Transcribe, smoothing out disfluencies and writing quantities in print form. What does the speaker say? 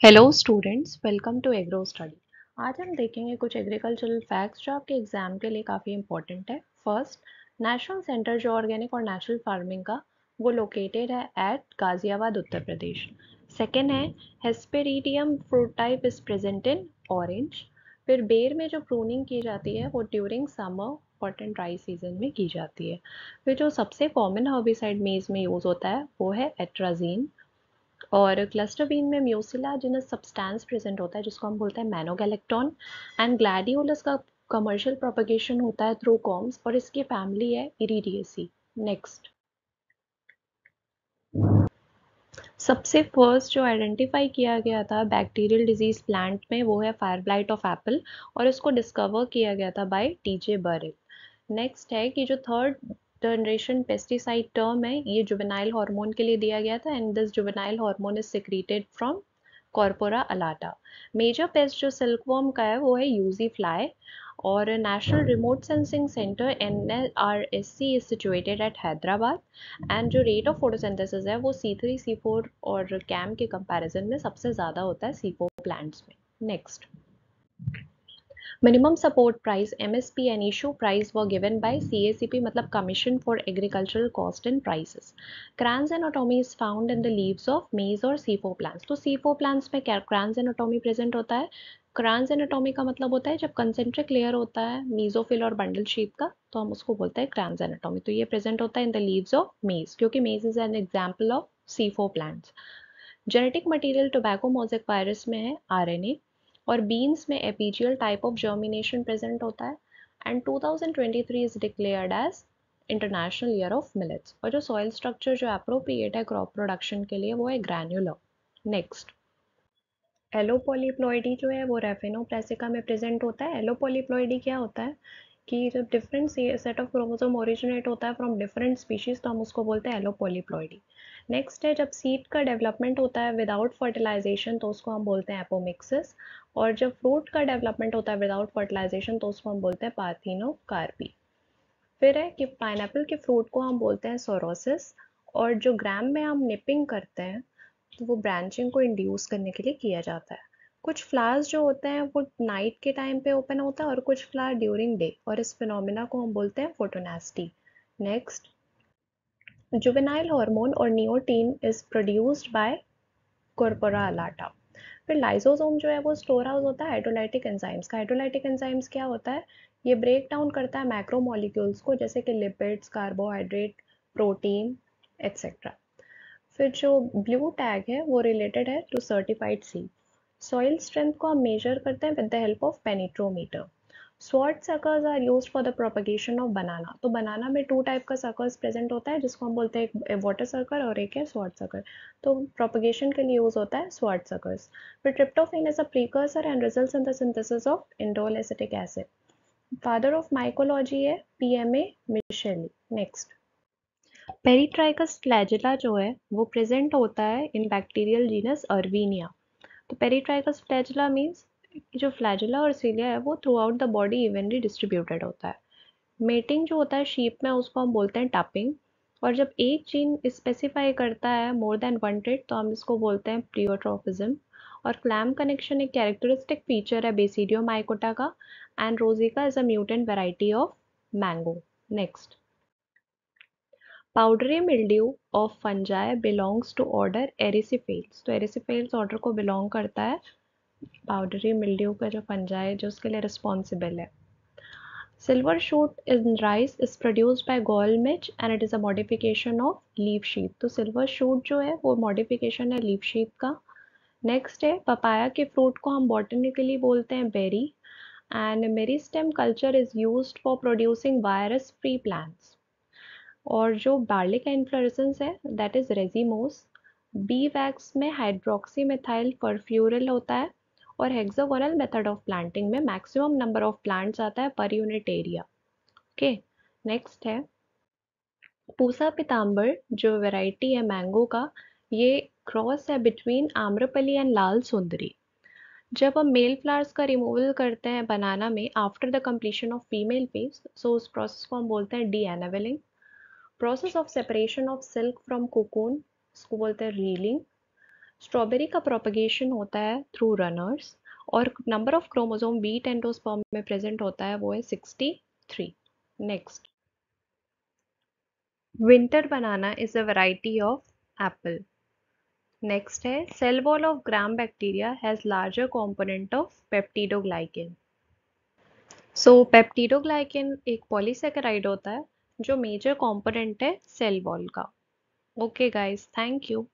Hello students, welcome to agro study. आज हम देखेंगे कुछ एग्रीकल्चरल फैक्ट्स जो आपके एग्जाम के लिए काफ़ी इंपॉर्टेंट है। फर्स्ट, नेशनल सेंटर जो ऑर्गेनिक और नेचुरल फार्मिंग का, वो लोकेटेड है एट गाजियाबाद, उत्तर प्रदेश। सेकेंड है, hesperidium fruit type is present in orange. फिर बेर में जो प्रूनिंग की जाती है वो during summer hot and dry season में की जाती है। फिर जो सबसे कॉमन हर्बिसाइड मेज में यूज़ होता है वो है एट्राजीन। और क्लस्टर बीन में म्यूसिलाजिनस सब्सटेंस प्रेजेंट होता है जिसको हम बोलते हैं मैनोगैलेक्टोन। एंड ग्लैडियोलस का कमर्शियल प्रोपगेशन होता है थ्रू कॉम्स और इसकी फैमिली है इरिडियेसी। नेक्स्ट, सबसे फर्स्ट जो आइडेंटिफाई किया गया था बैक्टीरियल डिजीज प्लांट में वो है फायर ब्लाइट ऑफ एप्पल और इसको डिस्कवर किया गया था बाय टीजे बरिल। नेक्स्ट है कि जो थर्ड जनरेशन पेस्टिसाइड टर्म है ये जुवेनाइल हार्मोन के लिए दिया गया था and this juvenile hormone is secreted from corpora allata. Major pest जो सिल्कवर्म का है वो है यूजी फ्लाई। और national remote sensing centre NRSC is situated at Hyderabad. And जो रेट ऑफ फोटोसिंथेसिस है वो C3 C4 और कैम के कंपैरिजन में सबसे ज़्यादा होता है C4 प्लांट्स में। Next, minimum support price MSP and issue price were given by CACP मतलब Commission for Agricultural Cost and Prices. Kranz anatomy is found in the leaves of maize और C4 plants. तो C4 plants में क्या Kranz anatomy present होता है? Kranz anatomy का मतलब होता है जब concentric layer होता है mesophil और bundle sheath का, तो हम उसको बोलते हैं Kranz anatomy। तो ये present होता है in the leaves of maize क्योंकि maize is an example of C4 plants. Genetic material tobacco mosaic virus में है RNA। और बीन्स में epigeal type of germination present होता है। And 2023 is declared as international year of millets. और जो soil structure जो अप्रोप्रिएट है क्रॉप प्रोडक्शन के लिए वो है ग्रैन्युलर। नेक्स्ट, एलोपोलीप्लॉइडी जो है वो रेफिनोप्लेसिका में प्रेजेंट होता है। एलोपोलीप्लॉइडी क्या होता है कि जब different set of chromosome originate होता है फ्रॉम डिफरेंट स्पीशीज तो हम उसको बोलते हैं एलोपोलीप्लॉइडी। नेक्स्ट है, जब सीड का डेवलपमेंट होता है विदाउट फर्टिलाइजेशन तो उसको हम बोलते हैं एपोमिक्सिस। और जब फ्रूट का डेवलपमेंट होता है विदाउट फर्टिलाइजेशन तो उसको हम बोलते हैं पार्थिनोकार्पी। फिर है कि पाइनएप्पल के फ्रूट को हम बोलते हैं सोरोसिस। और जो ग्राम में हम निपिंग करते हैं तो वो ब्रांचिंग को इंड्यूस करने के लिए किया जाता है। कुछ फ्लावर्स जो होते हैं वो नाइट के टाइम पे ओपन होता है और कुछ फ्लावर ड्यूरिंग डे और इस फिनोमिना को हम बोलते हैं फोटोनेस्टी। नेक्स्ट, जुवेनाइल हार्मोन और neotenin is produced by corpora allata. फिर लाइसोसोम जो है वो स्टोर हाउस होता है हाइड्रोलाइटिक एंजाइम्स का। हाइड्रोलाइटिक एंजाइम्स क्या होता है? ये ब्रेक डाउन करता है मैक्रो मॉलिक्यूल्स को जैसे कि लिपिड्स, कार्बोहाइड्रेट, प्रोटीन, एक्सेट्रा। फिर जो ब्लू टैग है वो रिलेटेड है to certified seed. Soil strength को हम मेजर करते हैं with the help of penetrometer. Sword suckers are used for the propagation of banana. तो बनाना में टू टाइप का सर्कल्स प्रेजेंट होता है जिसको हम बोलते हैं एक वाटर सर्कल और एक है स्वॉट सर्कल। तो प्रोपगेशन के लिए यूज होता है स्वॉट सर्कल्स। फिर tryptophan is a precursor and results in the synthesis of indole acetic acid. Father of mycology है PMA मिशेली। नेक्स्ट, पेरीट्राइकस फ्लैजेला जो है वो प्रेजेंट होता है इन बैक्टीरियल जीनस अर्वीनिया। तो पेरीट्राइकस फ्लैजेला मीन्स जो फ्लैजेला और सीलिया है वो through out the body evenly distributed होता है। मेटिंग जो होता है शीप में उसको हम बोलते हैं टपिंग। और जब एक जीन स्पेसिफाई करता है मोर देन वन ट्रेट तो हम इसको बोलते हैं प्लियोट्रोपिज्म। और क्लैम कनेक्शन एक कैरेक्टरिस्टिक फीचर है बेसिडियो माइकोटा का। And Rosica is a mutant variety of mango. Next, powdery mildew of fungi belongs to order erysiphales. तो एरिसिफेल्स ऑर्डर को बिलोंग करता है पाउडरी मिल्ड्यू का जो फंजाई जो उसके लिए रिस्पॉन्सिबल है। Silver shoot in rice is produced by gall midge and it is a modification of leaf sheath. तो सिल्वर शूट जो है वो मॉडिफिकेशन है लीफ शीट का। नेक्स्ट है, पपाया के फ्रूट को हम बॉटनिकली बोलते हैं berry. And meristem culture is used for producing virus free plants. और जो बार्ली का इन्फ्लोरेसेंस है that is racemose. Bee wax में हाइड्रोक्सी मिथाइल परफ्यूरल होता है। और हेक्सागोनल मेथड ऑफ प्लांटिंग में मैक्सिमम नंबर ऑफ प्लांट्स आता है per unit area. Okay, next है पूसा पीताम्बर जो वैरायटी है मैंगो का, ये क्रॉस है बिटवीन आम्रपली एंड लाल सुंदरी। जब हम मेल फ्लावर्स का रिमूवल करते हैं बनाना में after the completion of female phase so उस प्रोसेस को हम बोलते हैं denavelling. Process of separation of silk from cocoon उसको बोलते हैं रीलिंग। स्ट्रॉबेरी का प्रोपगेशन होता है थ्रू रनर्स और number of chromosome beet endosperm में प्रेजेंट होता है वो है 63। Next, winter banana is a variety of apple. Next है, cell wall of gram bacteria has larger component of peptidoglycan. So peptidoglycan एक पॉलीसेकेराइड होता है जो मेजर कंपोनेंट है सेल वॉल का। Okay guys, thank you.